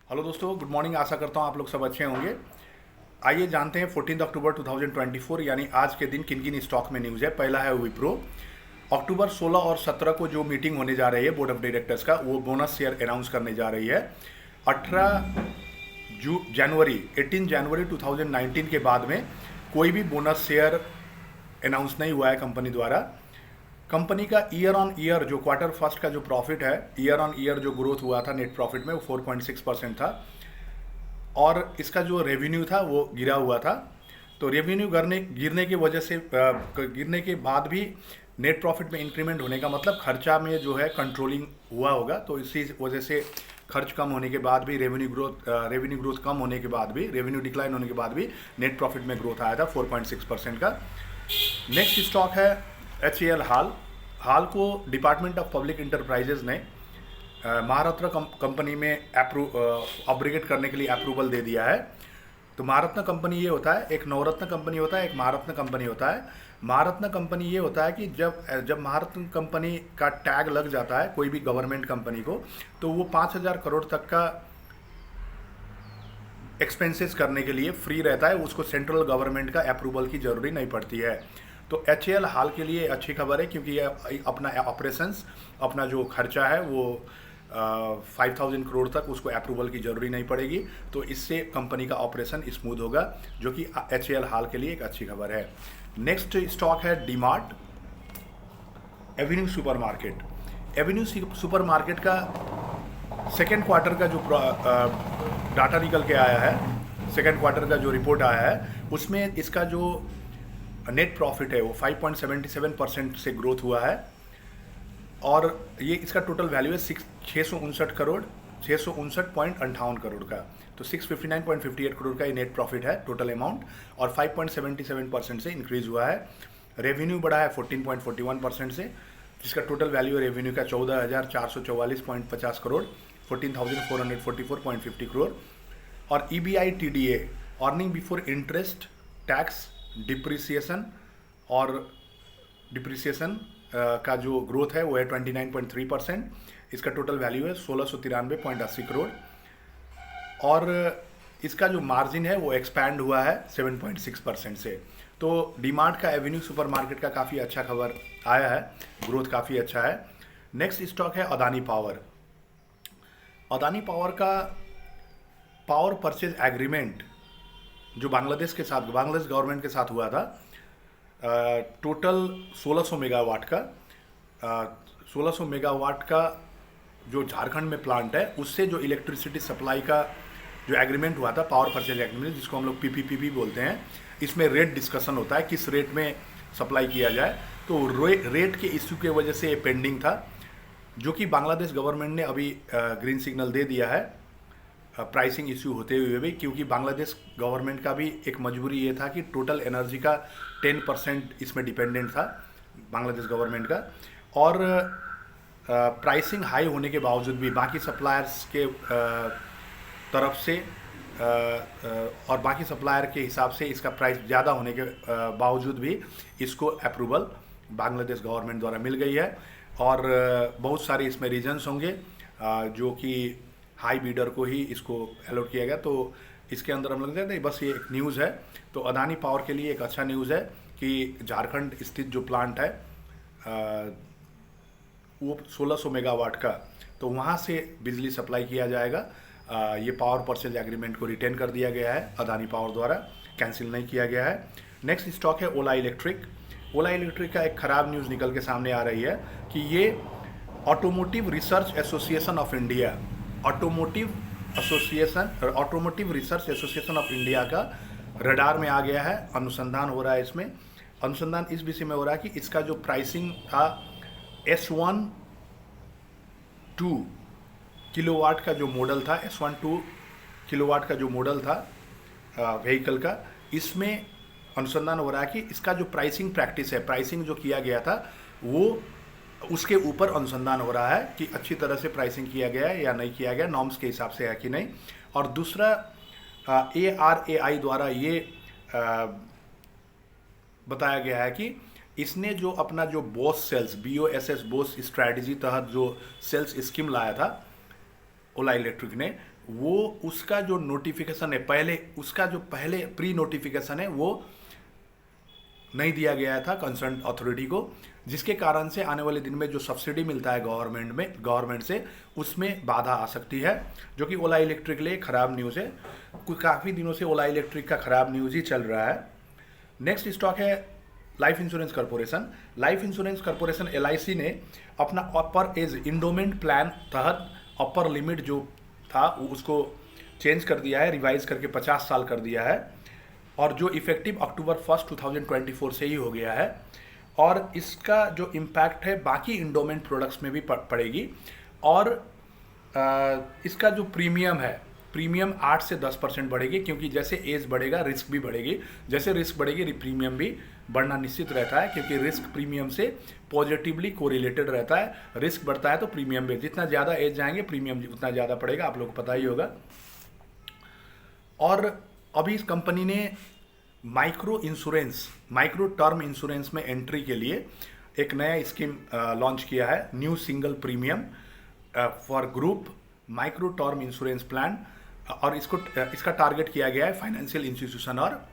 Hello दोस्तों, good morning. आशा करता हूँ आप लोग सब अच्छे होंगे। आइए जानते हैं 14 अक्टूबर 2024 यानी आज के दिन किन किन स्टॉक में न्यूज़ है। पहला है विप्रो। अक्टूबर 16 और 17 को जो मीटिंग होने जा रही है बोर्ड ऑफ डायरेक्टर्स का, वो बोनस शेयर अनाउंस करने जा रही है। 18 जनवरी 2019 के बाद में कोई भी बोनस शेयर अनाउंस नहीं हुआ है कंपनी द्वारा। कंपनी का ईयर ऑन ईयर जो क्वार्टर फर्स्ट का जो प्रॉफिट है, ईयर ऑन ईयर जो ग्रोथ हुआ था नेट प्रॉफिट में, वो 4.6% था। और इसका जो रेवेन्यू था वो गिरा हुआ था। तो रेवेन्यू गिरने की वजह से गिरने के बाद भी नेट प्रॉफिट में इंक्रीमेंट होने का मतलब खर्चा में जो है कंट्रोलिंग हुआ होगा। तो इसी वजह से खर्च कम होने के बाद भी रेवेन्यू ग्रोथ कम होने के बाद भी, रेवेन्यू डिक्लाइन होने के बाद भी नेट प्रॉफिट में ग्रोथ आया था 4.6% का। नेक्स्ट स्टॉक है HAL हाल। हाल को डिपार्टमेंट ऑफ पब्लिक इंटरप्राइजेज ने महारत्न कंपनी में अपग्रेड करने के लिए अप्रूवल दे दिया है। तो महारत्न कंपनी ये होता है, एक नवरत्न कंपनी होता है, एक महारत्न कंपनी होता है। महारत्न कंपनी ये होता है कि जब महारत्न कंपनी का टैग लग जाता है कोई भी गवर्नमेंट कंपनी को, तो वो 5,000 करोड़ तक का एक्सपेंसेस करने के लिए फ्री रहता है। उसको सेंट्रल गवर्नमेंट का अप्रूवल की जरूरी नहीं पड़ती है। तो HAL हाल के लिए अच्छी खबर है, क्योंकि ये अपना ऑपरेशंस, अपना जो खर्चा है वो 5,000 करोड़ तक उसको अप्रूवल की जरूरी नहीं पड़ेगी। तो इससे कंपनी का ऑपरेशन स्मूथ होगा, जो कि HAL हाल के लिए एक अच्छी खबर है। नेक्स्ट स्टॉक है DMart Avenue supermarket. Avenue supermarket का सेकेंड क्वार्टर का जो डाटा निकल के आया है, सेकेंड क्वार्टर का जो रिपोर्ट आया है, उसमें इसका जो नेट प्रॉफिट है वो 5.77% से ग्रोथ हुआ है। और ये इसका टोटल वैल्यू है 659.58 करोड़ का। तो 659.58 करोड़ का ये नेट प्रॉफिट है टोटल अमाउंट, और 5.77% से इंक्रीज हुआ है। रेवेन्यू बढ़ा है 14.41% से, जिसका टोटल वैल्यू रेवेन्यू का 14,444.50 करोड़, 14,444.50 करोड़। और EBITDA earning before interest tax depreciation का जो ग्रोथ है वो है 29.3%। इसका टोटल वैल्यू है 1693.80 करोड़। और इसका जो मार्जिन है वो एक्सपैंड हुआ है 7.6% से। तो डीमार्ट का एवेन्यू सुपरमार्केट का काफ़ी अच्छा खबर आया है, ग्रोथ काफ़ी अच्छा है। नेक्स्ट स्टॉक है अदानी पावर। अदानी पावर का पावर परचेज एग्रीमेंट जो बांग्लादेश गवर्नमेंट के साथ हुआ था, टोटल 1600 मेगावाट का 1600 मेगावाट का जो झारखंड में प्लांट है, उससे जो इलेक्ट्रिसिटी सप्लाई का जो एग्रीमेंट हुआ था, पावर परचेज एग्रीमेंट, जिसको हम लोग PPP बोलते हैं, इसमें रेट डिस्कशन होता है, किस रेट में सप्लाई किया जाए। तो रेट के इश्यू के वजह से ये पेंडिंग था, जो कि बांग्लादेश गवर्नमेंट ने अभी ग्रीन सिग्नल दे दिया है प्राइसिंग इश्यू होते हुए भी, क्योंकि बांग्लादेश गवर्नमेंट का भी एक मजबूरी ये था कि टोटल एनर्जी का 10% इसमें डिपेंडेंट था बांग्लादेश गवर्नमेंट का। और प्राइसिंग हाई होने के बावजूद भी बाकी सप्लायर्स के तरफ से और बाकी सप्लायर के हिसाब से इसका प्राइस ज़्यादा होने के बावजूद भी इसको अप्रूवल बांग्लादेश गवर्नमेंट द्वारा मिल गई है। और बहुत सारे इसमें रीजन्स होंगे, जो कि हाई बीडर को ही इसको अलॉट किया गया। तो इसके अंदर हम लोग कहते हैं बस ये एक न्यूज़ है। तो अदानी पावर के लिए एक अच्छा न्यूज़ है कि झारखंड स्थित जो प्लांट है वो 1600 मेगावाट का, तो वहाँ से बिजली सप्लाई किया जाएगा। ये पावर परचेज एग्रीमेंट को रिटेन कर दिया गया है अदानी पावर द्वारा, कैंसिल नहीं किया गया है। नेक्स्ट स्टॉक है ओला इलेक्ट्रिक। ओला इलेक्ट्रिक का एक ख़राब न्यूज़ निकल के सामने आ रही है कि ये automotive research association of India automotive research association of India का रडार में आ गया है। अनुसंधान हो रहा है इसमें। अनुसंधान इस विषय में हो रहा है कि इसका जो प्राइसिंग था S12 किलोवाट का जो मॉडल था, S12 किलोवाट का जो मॉडल था व्हीकल का, इसमें अनुसंधान हो रहा है कि इसका जो प्राइसिंग प्रैक्टिस है, प्राइसिंग जो किया गया था, वो उसके ऊपर अनुसंधान हो रहा है कि अच्छी तरह से प्राइसिंग किया गया है या नहीं किया गया, नॉर्म्स के हिसाब से है कि नहीं। और दूसरा ARAI द्वारा ये बताया गया है कि इसने जो अपना जो boss sales BOSS boss strategy तहत जो सेल्स स्कीम लाया था ओला इलेक्ट्रिक ने, वो उसका जो नोटिफिकेशन है, पहले उसका जो पहले प्री नोटिफिकेशन है वो नहीं दिया गया था कंसर्न अथॉरिटी को, जिसके कारण से आने वाले दिन में जो सब्सिडी मिलता है गवर्नमेंट से उसमें बाधा आ सकती है, जो कि ओला इलेक्ट्रिक के लिए खराब न्यूज़ है। काफ़ी दिनों से ओला इलेक्ट्रिक का खराब न्यूज़ ही चल रहा है। नेक्स्ट स्टॉक है life insurance corporation. Life insurance corporation LIC ने अपना अपर एज इंडोमेंट प्लान तहत अपर लिमिट जो था उसको चेंज कर दिया है, रिवाइज करके 50 साल कर दिया है, और जो इफेक्टिव अक्टूबर 1 2024 से ही हो गया है। और इसका जो इम्पैक्ट है बाकी इंडोमेंट प्रोडक्ट्स में भी पड़ेगी। और इसका जो प्रीमियम 8 से 10% बढ़ेगी, क्योंकि जैसे एज बढ़ेगा रिस्क भी बढ़ेगी, जैसे रिस्क बढ़ेगी प्रीमियम भी बढ़ना निश्चित रहता है, क्योंकि रिस्क प्रीमियम से पॉजिटिवली कोरिलेटेड रहता है। रिस्क बढ़ता है तो प्रीमियम भी, जितना ज़्यादा एज जाएंगे प्रीमियम उतना ज़्यादा पड़ेगा, आप लोग को पता ही होगा। और अभी इस कंपनी ने माइक्रो टर्म इंश्योरेंस में एंट्री के लिए एक नया स्कीम लॉन्च किया है, new single premium for group micro term insurance plan. और इसका टारगेट किया गया है फाइनेंशियल इंस्टीट्यूशन और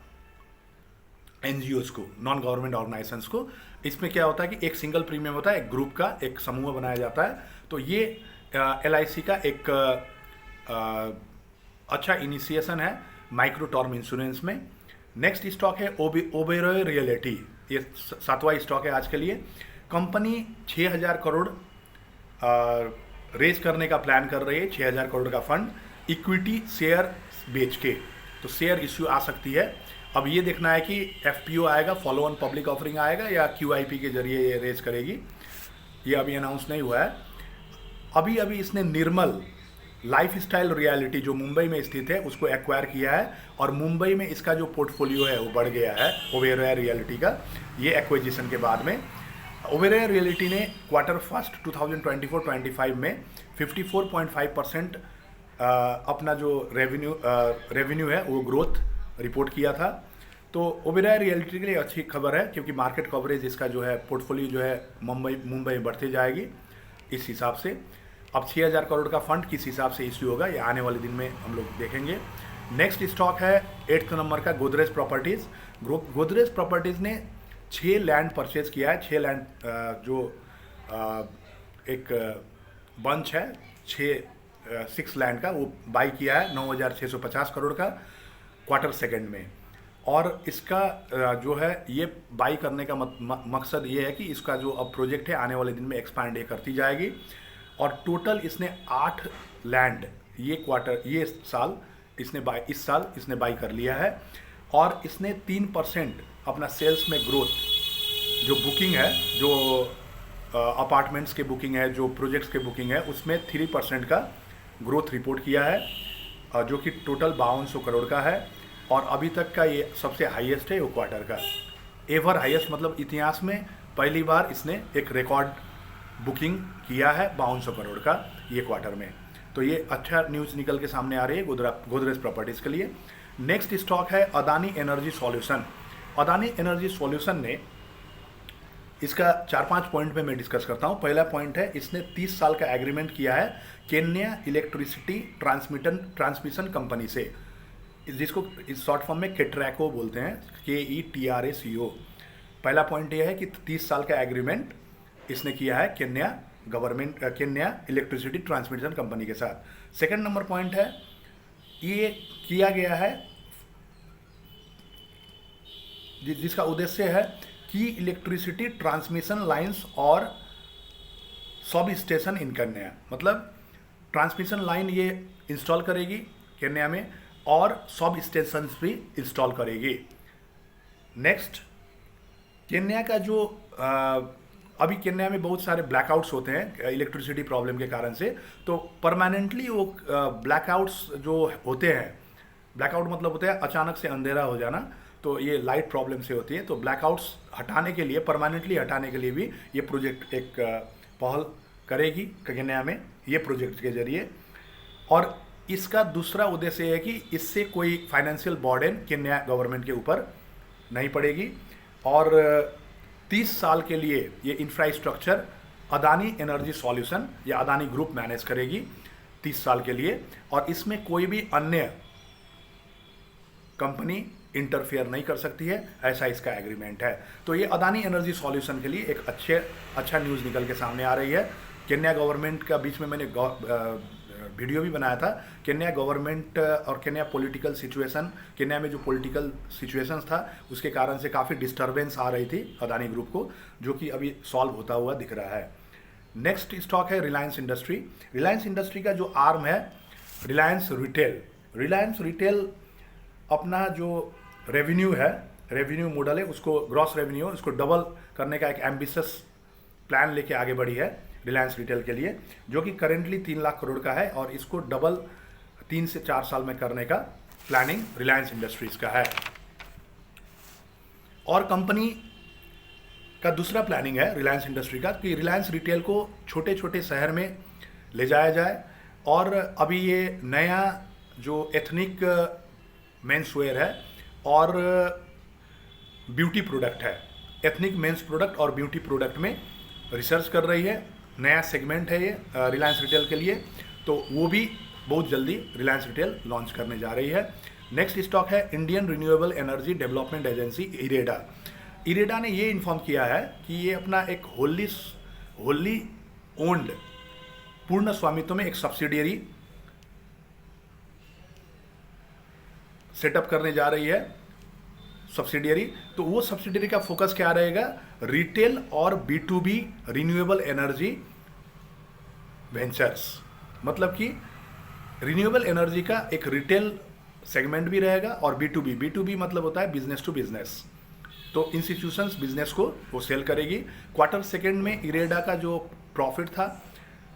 NGOs को, नॉन गवर्नमेंट ऑर्गेनाइजेशंस को। इसमें क्या होता है कि एक सिंगल प्रीमियम होता है, एक ग्रुप का एक समूह बनाया जाता है। तो ये LIC का एक अच्छा इनिशिएशन है माइक्रो टर्म इंश्योरेंस में। नेक्स्ट स्टॉक है ओबेरॉय रियलिटी, ये 7वां स्टॉक है आज के लिए। कंपनी 6000 करोड़ रेज करने का प्लान कर रही है, 6000 करोड़ का फंड इक्विटी शेयर बेच के, तो शेयर इश्यू आ सकती है। अब ये देखना है कि FPO आएगा, फॉलो ऑन पब्लिक ऑफरिंग आएगा, या QIP के जरिए ये रेज करेगी, ये अभी अनाउंस नहीं हुआ है। अभी इसने निर्मल लाइफस्टाइल रियलिटी जो मुंबई में स्थित है उसको एक्वायर किया है, और मुंबई में इसका जो पोर्टफोलियो है वो बढ़ गया है ओबेरॉय रियलिटी का, ये एक्विजिशन के बाद में। ओबेरॉय रियलिटी ने Q1 2024-25 में 54.5% अपना जो रेवेन्यू है वो ग्रोथ रिपोर्ट किया था। तो ओबेरॉय रियलिटी के लिए अच्छी खबर है, क्योंकि मार्केट कवरेज इसका जो है पोर्टफोलियो जो है मुंबई में बढ़ती जाएगी। इस हिसाब से अब 6000 करोड़ का फंड किस हिसाब से इश्यू होगा ये आने वाले दिन में हम लोग देखेंगे। नेक्स्ट स्टॉक है 8th नंबर का गोदरेज प्रॉपर्टीज़। गोदरेज प्रॉपर्टीज़ ने 6 लैंड परचेज किया है, 6 लैंड जो एक बंच है 6 लैंड का वो बाई किया है 9650 करोड़ का Q2 में। और इसका जो है ये बाई करने का मकसद ये है कि इसका जो अब प्रोजेक्ट है आने वाले दिन में एक्सपैंड ये करती जाएगी। और टोटल इसने 8 लैंड इस साल इसने बाई कर लिया है। और इसने 3% अपना सेल्स में ग्रोथ, जो बुकिंग है, जो अपार्टमेंट्स के बुकिंग है, जो प्रोजेक्ट्स के बुकिंग है, उसमें 3% का ग्रोथ रिपोर्ट किया है, जो कि टोटल 5200 करोड़ का है। और अभी तक का ये सबसे हाईएस्ट है वो क्वार्टर का, एवर हाईएस्ट, मतलब इतिहास में पहली बार इसने एक रिकॉर्ड बुकिंग किया है 5200 करोड़ का ये क्वार्टर में। तो ये अच्छा न्यूज़ निकल के सामने आ रही है गोदरेज प्रॉपर्टीज़ के लिए। नेक्स्ट स्टॉक है Adani energy solution. Adani energy solution ने इसका 4-5 पॉइंट में मैं डिस्कस करता हूँ। पहला पॉइंट है इसने 30 साल का एग्रीमेंट किया है केन्या इलेक्ट्रिसिटी ट्रांसमिशन कंपनी से, जिसको इस शॉर्ट फॉर्म में केट्रैको बोलते हैं, KETRACO। पहला पॉइंट यह है कि 30 साल का एग्रीमेंट इसने किया है केन्या इलेक्ट्रिसिटी ट्रांसमिशन कंपनी के साथ। सेकंड नंबर पॉइंट है ये किया गया है जिसका उद्देश्य है कि इलेक्ट्रिसिटी ट्रांसमिशन लाइंस और सब स्टेशन इन केन्या, मतलब ट्रांसमिशन लाइन ये इंस्टॉल करेगी केन्या में और सब स्टेशन भी इंस्टॉल करेगी। नेक्स्ट, केन्या का जो अभी केन्या में बहुत सारे ब्लैकआउट्स होते हैं इलेक्ट्रिसिटी प्रॉब्लम के कारण से, तो परमानेंटली वो ब्लैकआउट्स जो होते हैं, ब्लैकआउट मतलब होता है अचानक से अंधेरा हो जाना, तो ये लाइट प्रॉब्लम से होती है। तो ब्लैकआउट्स हटाने के लिए, परमानेंटली हटाने के लिए भी ये प्रोजेक्ट एक पहल करेगी केन्या में ये प्रोजेक्ट के जरिए। और इसका दूसरा उद्देश्य है कि इससे कोई फाइनेंशियल बर्डन केन्या गवर्नमेंट के ऊपर नहीं पड़ेगी। और 30 साल के लिए ये इंफ्रास्ट्रक्चर अदानी एनर्जी सॉल्यूशन या अदानी ग्रुप मैनेज करेगी। 30 साल के लिए, और इसमें कोई भी अन्य कंपनी इंटरफेयर नहीं कर सकती है, ऐसा इसका एग्रीमेंट है। तो ये अदानी एनर्जी सॉल्यूशन के लिए एक अच्छा न्यूज़ निकल के सामने आ रही है। केन्या गवर्नमेंट का बीच में मैंने वीडियो भी बनाया था। केन्या गवर्नमेंट और केन्या पॉलिटिकल सिचुएशन, केन्या में जो पॉलिटिकल सिचुएशंस था उसके कारण से काफ़ी डिस्टरबेंस आ रही थी अदानी ग्रुप को, जो कि अभी सॉल्व होता हुआ दिख रहा है। नेक्स्ट स्टॉक है रिलायंस इंडस्ट्री। रिलायंस इंडस्ट्री का जो आर्म है रिलायंस रिटेल। रिलायंस रिटेल अपना जो रेवेन्यू है, रेवेन्यू मॉडल है, उसको ग्रॉस रेवेन्यू उसको डबल करने का एक एम्बिशियस प्लान लेके आगे बढ़ी है रिलायंस रिटेल के लिए, जो कि करेंटली 3 लाख करोड़ का है, और इसको डबल 3 से 4 साल में करने का प्लानिंग रिलायंस इंडस्ट्रीज का है। और कंपनी का दूसरा प्लानिंग है रिलायंस इंडस्ट्री का कि रिलायंस रिटेल को छोटे छोटे शहर में ले जाया जाए, और अभी ये नया जो एथनिक मेंस वेयर है और ब्यूटी प्रोडक्ट है, एथनिक मेंस प्रोडक्ट और ब्यूटी प्रोडक्ट में रिसर्च कर रही है। नया सेगमेंट है ये रिलायंस रिटेल के लिए, तो वो भी बहुत जल्दी रिलायंस रिटेल लॉन्च करने जा रही है। नेक्स्ट स्टॉक है Indian renewable energy development agency IREDA. IREDA ने ये इन्फॉर्म किया है कि ये अपना एक होली ओन्ड पूर्ण स्वामित्व में एक सब्सिडियरी सेटअप करने जा रही है, सब्सिडियरी। तो वो सब्सिडियरी का फोकस क्या रहेगा? रिटेल और B2B रिन्यूएबल एनर्जी वेंचर्स, मतलब कि रिन्यूएबल एनर्जी का एक रिटेल सेगमेंट भी रहेगा और B2B मतलब होता है बिजनेस टू बिजनेस। तो इंस्टीट्यूशंस बिजनेस को वो सेल करेगी। क्वार्टर सेकेंड में इरेडा का जो प्रॉफिट था,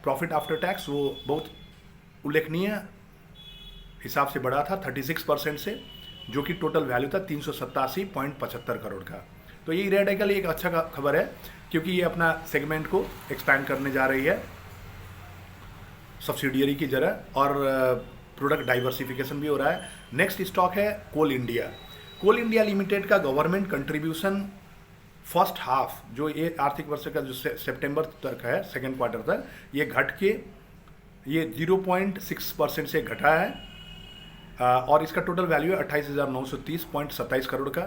प्रॉफिट आफ्टर टैक्स, वो बहुत उल्लेखनीय हिसाब से बढ़ा था 36% से, जो कि टोटल वैल्यू था 387.75 करोड़ का। तो ये इरेडा के लिए एक अच्छा खबर है, क्योंकि ये अपना सेगमेंट को एक्सपैंड करने जा रही है सब्सिडियरी की जगह, और प्रोडक्ट डाइवर्सिफिकेशन भी हो रहा है। नेक्स्ट स्टॉक है कोल इंडिया। कोल इंडिया लिमिटेड का गवर्नमेंट कंट्रीब्यूशन फर्स्ट हाफ, जो ये आर्थिक वर्ष का जो सितंबर तक है, सेकेंड क्वार्टर तक, ये घट के ये 0.6% से घटा है, और इसका टोटल वैल्यू है 28,930.27 करोड़ का।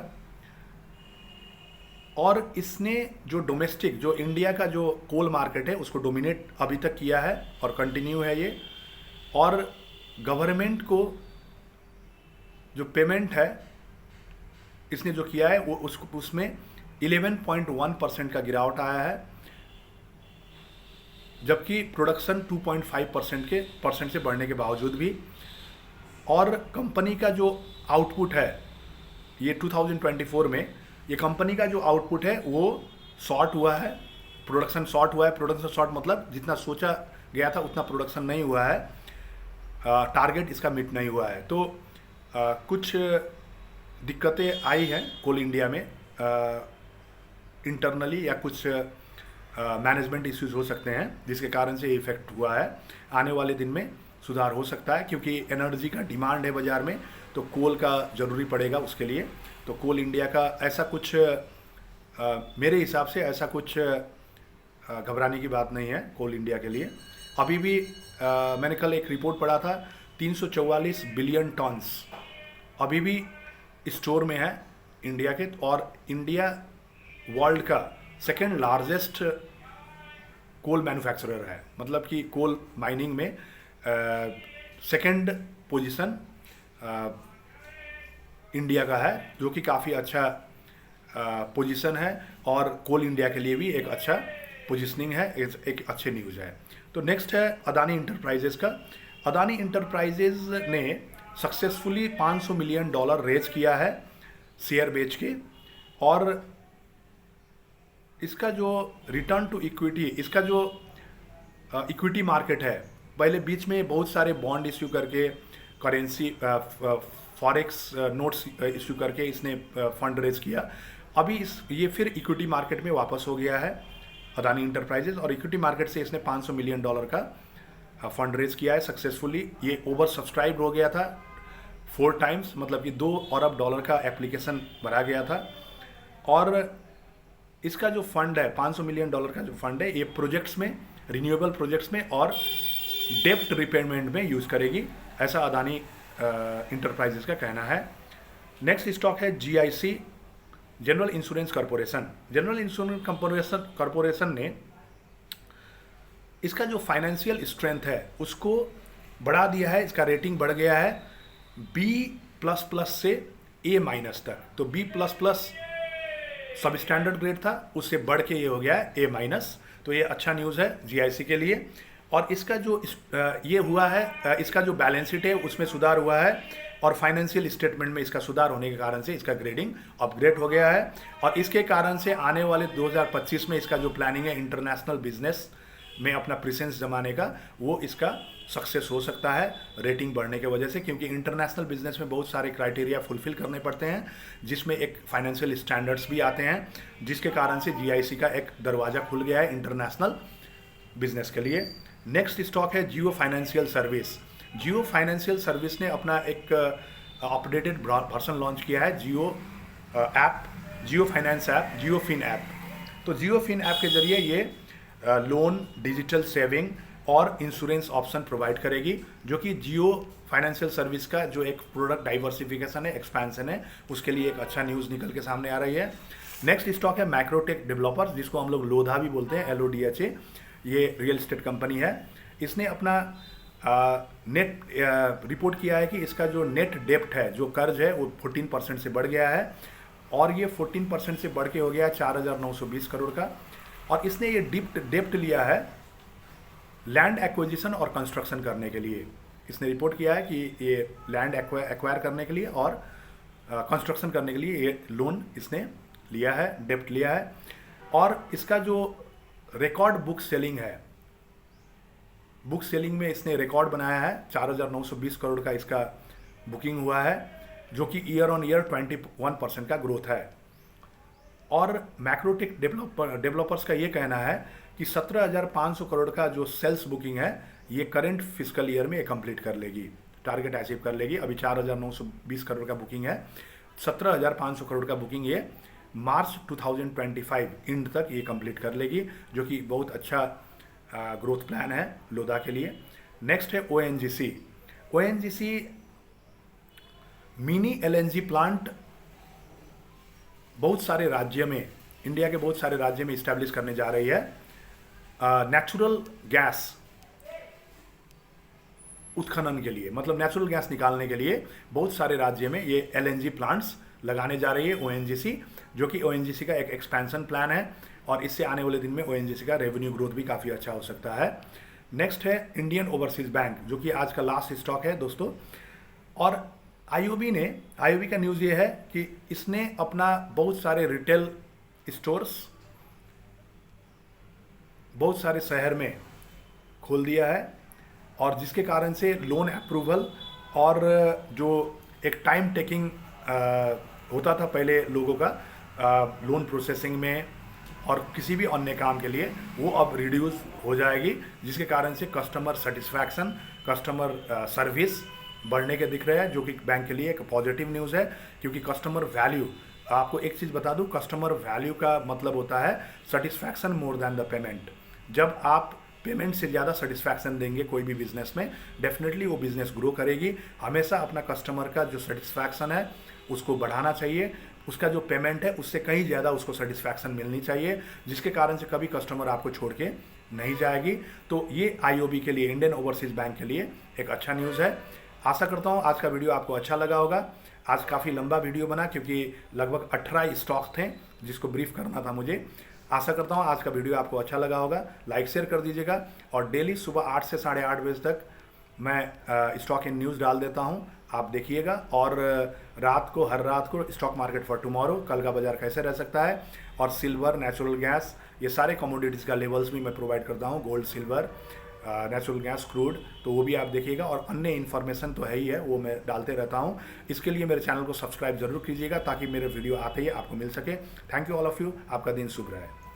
और इसने जो डोमेस्टिक, जो इंडिया का जो कोल मार्केट है, उसको डोमिनेट अभी तक किया है और कंटिन्यू है ये। और गवर्नमेंट को जो पेमेंट है इसने जो किया है वो उसमें 11.1% का गिरावट आया है, जबकि प्रोडक्शन 2.5% से बढ़ने के बावजूद भी। और कंपनी का जो आउटपुट है ये 2024 में, ये कंपनी का जो आउटपुट है वो शॉर्ट हुआ है, प्रोडक्शन शॉर्ट हुआ है। प्रोडक्शन शॉर्ट मतलब जितना सोचा गया था उतना प्रोडक्शन नहीं हुआ है, टारगेट इसका मीट नहीं हुआ है। तो कुछ दिक्कतें आई हैं कोल इंडिया में इंटरनली, या कुछ मैनेजमेंट इश्यूज हो सकते हैं जिसके कारण से इफेक्ट हुआ है। आने वाले दिन में सुधार हो सकता है, क्योंकि एनर्जी का डिमांड है बाज़ार में, तो कोल का ज़रूरी पड़ेगा उसके लिए। तो कोल इंडिया का ऐसा कुछ मेरे हिसाब से ऐसा कुछ घबराने की बात नहीं है कोल इंडिया के लिए। अभी भी मैंने कल एक रिपोर्ट पढ़ा था, 344 बिलियन टन्स अभी भी स्टोर में है इंडिया के, और इंडिया वर्ल्ड का सेकेंड लार्जेस्ट कोल मैन्युफैक्चरर है, मतलब कि कोल माइनिंग में सेकेंड पोजीशन इंडिया का है, जो कि काफ़ी अच्छा पोजीशन है, और कोल इंडिया के लिए भी एक अच्छा पोजीशनिंग है, एक अच्छे न्यूज़ है। तो नेक्स्ट है अदानी इंटरप्राइजेज का। अदानी इंटरप्राइजेज ने सक्सेसफुली $500 मिलियन रेज किया है शेयर बेच के, और इसका जो रिटर्न टू इक्विटी, इसका जो इक्विटी मार्केट है, पहले बीच में बहुत सारे बॉन्ड इश्यू करके, करेंसी फॉरेक्स नोट्स इश्यू करके इसने फंड रेज किया। अभी ये फिर इक्विटी मार्केट में वापस हो गया है अदानी इंटरप्राइजेज, और इक्विटी मार्केट से इसने $500 मिलियन का फंड रेज किया है सक्सेसफुली। ये ओवर सब्सक्राइब हो गया था 4 टाइम्स, मतलब कि $2 अरब का एप्लीकेशन भरा गया था। और इसका जो फंड है $500 मिलियन का जो फंड है, ये प्रोजेक्ट्स में, रिन्यूएबल प्रोजेक्ट्स में और डेप्ट रिपेमेंट में यूज़ करेगी, ऐसा अदानी इंटरप्राइजेस का कहना है। नेक्स्ट स्टॉक है GIC, general insurance corporation. General insurance corporation ने इसका जो फाइनेंशियल स्ट्रेंथ है उसको बढ़ा दिया है, इसका रेटिंग बढ़ गया है B++ से A- तक। तो B++ सब स्टैंडर्ड ग्रेड था, उससे बढ़ के ये हो गया है A-। तो ये अच्छा न्यूज़ है GIC के लिए। और इसका जो ये हुआ है, इसका जो बैलेंस शीट है उसमें सुधार हुआ है और फाइनेंशियल स्टेटमेंट में इसका सुधार होने के कारण से इसका ग्रेडिंग अपग्रेड हो गया है। और इसके कारण से आने वाले 2025 में इसका जो प्लानिंग है इंटरनेशनल बिजनेस में अपना प्रेजेंस जमाने का, वो इसका सक्सेस हो सकता है रेटिंग बढ़ने की वजह से, क्योंकि इंटरनेशनल बिजनेस में बहुत सारे क्राइटेरिया फुलफिल करने पड़ते हैं, जिसमें एक फाइनेंशियल स्टैंडर्ड्स भी आते हैं, जिसके कारण से GIC का एक दरवाज़ा खुल गया है इंटरनेशनल बिजनेस के लिए। नेक्स्ट स्टॉक है जियो फाइनेंशियल सर्विस। जियो फाइनेंशियल सर्विस ने अपना एक अपडेटेड वर्जन लॉन्च किया है, जियो फाइनेंस ऐप, जियो फिन ऐप। तो जियो फिन ऐप के जरिए ये लोन, डिजिटल सेविंग और इंश्योरेंस ऑप्शन प्रोवाइड करेगी, जो कि जियो फाइनेंशियल सर्विस का जो एक प्रोडक्ट डाइवर्सिफिकेशन है, एक्सपेंशन है, उसके लिए एक अच्छा न्यूज़ निकल के सामने आ रही है। नेक्स्ट स्टॉक है मैक्रोटेक डेवलपर्स, जिसको हम लोग लोधा भी बोलते हैं, LODHA। ये रियल एस्टेट कंपनी है। इसने अपना नेट रिपोर्ट किया है कि इसका जो नेट डेप्ट है, जो कर्ज है, वो 14% से बढ़ गया है और ये 14% से बढ़ के हो गया 4,920 करोड़ का। और इसने ये डेप्ट लिया है लैंड एक्विजिशन और कंस्ट्रक्शन करने के लिए। इसने रिपोर्ट किया है कि ये लैंड एक्वायर करने के लिए और कंस्ट्रक्शन करने के लिए ये लोन इसने लिया है, डेप्ट लिया है। और इसका जो रिकॉर्ड बुक सेलिंग है, बुक सेलिंग में इसने रिकॉर्ड बनाया है, 4,920 करोड़ का इसका बुकिंग हुआ है, जो कि ईयर ऑन ईयर 21% का ग्रोथ है। और मैक्रोटेक डेवलपर्स का ये कहना है कि 17,500 करोड़ का जो सेल्स बुकिंग है, ये करंट फिस्कल ईयर में ये कंप्लीट कर लेगी, टारगेट अचीव कर लेगी। अभी 4,920 करोड़ का बुकिंग है, 17,500 करोड़ का बुकिंग ये मार्च 2025 एंड तक ये कंप्लीट कर लेगी, जो कि बहुत अच्छा ग्रोथ प्लान है लोधा के लिए। नेक्स्ट है ONGC मिनी LNG प्लांट बहुत सारे राज्य में, इंडिया के बहुत सारे राज्य में इस्टेब्लिश करने जा रही है। नेचुरल गैस उत्खनन के लिए, मतलब नेचुरल गैस निकालने के लिए बहुत सारे राज्य में ये LNG प्लांट्स लगाने जा रही है ONGC, जो कि ONGC का एक एक्सपेंशन प्लान है और इससे आने वाले दिन में ONGC का रेवेन्यू ग्रोथ भी काफ़ी अच्छा हो सकता है। नेक्स्ट है इंडियन ओवरसीज बैंक, जो कि आज का लास्ट स्टॉक है दोस्तों। और IOB का न्यूज़ ये है कि इसने अपना बहुत सारे रिटेल स्टोर्स बहुत सारे शहर में खोल दिया है, और जिसके कारण से लोन अप्रूवल और जो एक टाइम टेकिंग होता था पहले लोगों का लोन प्रोसेसिंग में और किसी भी अन्य काम के लिए, वो अब रिड्यूस हो जाएगी, जिसके कारण से कस्टमर सेटिस्फैक्शन, कस्टमर सर्विस बढ़ने के दिख रहे हैं, जो कि बैंक के लिए एक पॉजिटिव न्यूज़ है। क्योंकि कस्टमर वैल्यू, आपको एक चीज़ बता दूं, कस्टमर वैल्यू का मतलब होता है satisfaction more than the payment. जब आप पेमेंट से ज़्यादा सेटिस्फैक्शन देंगे कोई भी बिजनेस में, डेफिनेटली वो बिजनेस ग्रो करेगी। हमेशा अपना कस्टमर का जो सेटिस्फैक्शन है उसको बढ़ाना चाहिए, उसका जो पेमेंट है उससे कहीं ज़्यादा उसको सेटिस्फैक्शन मिलनी चाहिए, जिसके कारण से कभी कस्टमर आपको छोड़ के नहीं जाएगी। तो ये IOB के लिए, इंडियन ओवरसीज बैंक के लिए एक अच्छा न्यूज़ है। आशा करता हूँ आज का वीडियो आपको अच्छा लगा होगा। आज काफ़ी लंबा वीडियो बना, क्योंकि लगभग 18 स्टॉक थे जिसको ब्रीफ करना था मुझे। आशा करता हूँ आज का वीडियो आपको अच्छा लगा होगा। लाइक शेयर कर दीजिएगा, और डेली सुबह 8 से 8:30 बजे तक मैं स्टॉक इन न्यूज़ डाल देता हूँ, आप देखिएगा। और हर रात को स्टॉक मार्केट फॉर टुमारो, कल का बाजार कैसे रह सकता है, और सिल्वर, नेचुरल गैस, ये सारे कमोडिटीज़ का लेवल्स भी मैं प्रोवाइड करता हूँ, gold, silver, natural gas, crude, तो वो भी आप देखिएगा। और अन्य इन्फॉर्मेशन तो है ही है, वो मैं डालते रहता हूँ। इसके लिए मेरे चैनल को सब्सक्राइब जरूर कीजिएगा, ताकि मेरे वीडियो आते ही आपको मिल सके। Thank you all of you, आपका दिन शुभ रहे।